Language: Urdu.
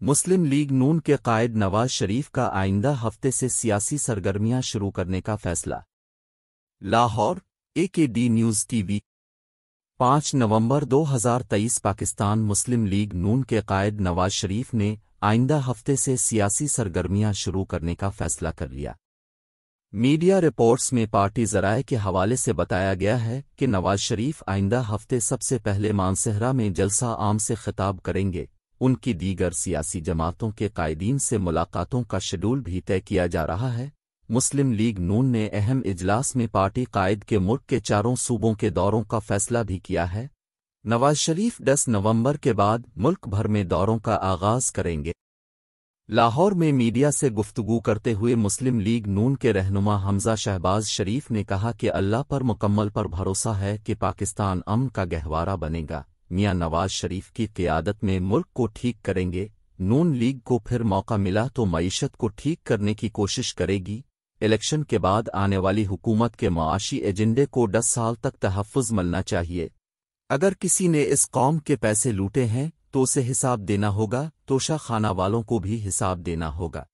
مسلم لیگ نون کے قائد نواز شریف کا آئندہ ہفتے سے سیاسی سرگرمیاں شروع کرنے کا فیصلہ۔ Lahore, AKD news T V. 5 نومبر 2023 پاکستان مسلم لیگ نون کے قائد نواز شریف نے آئندہ ہفتے سے سیاسی سرگرمیاں شروع کرنے کا فیصلہ کر لیا۔ میڈیا رپورٹس میں پارٹی ذرائع کے حوالے سے بتایا گیا ہے کہ نواز شریف آئندہ ہفتے سب سے پہلے مانسہرہ میں جلسہ عام سے خطاب کریں گے۔ ان کی دیگر سیاسی جماعتوں کے قائدین سے ملاقاتوں کا شیڈول بھی طے کیا جا رہا ہے۔ مسلم لیگ نون نے اہم اجلاس میں پارٹی قائد کے ملک کے 4 صوبوں کے دوروں کا فیصلہ بھی کیا ہے۔ نواز شریف 10 نومبر کے بعد ملک بھر میں دوروں کا آغاز کریں گے۔ لاہور میں میڈیا سے گفتگو کرتے ہوئے مسلم لیگ نون کے رہنما حمزہ شہباز شریف نے کہا کہ اللہ پر مکمل بھروسہ ہے کہ پاکستان امن کا گہوارہ بنے گا۔ میاں نواز شریف کی قیادت میں ملک کو ٹھیک کریں گے۔ نون لیگ کو پھر موقع ملا تو معیشت کو ٹھیک کرنے کی کوشش کرے گی۔ الیکشن کے بعد آنے والی حکومت کے معاشی ایجنڈے کو 10 سال تک تحفظ ملنا چاہیے۔ اگر کسی نے اس قوم کے پیسے لوٹے ہیں تو اسے حساب دینا ہوگا، توشہ خانہ والوں کو بھی حساب دینا ہوگا۔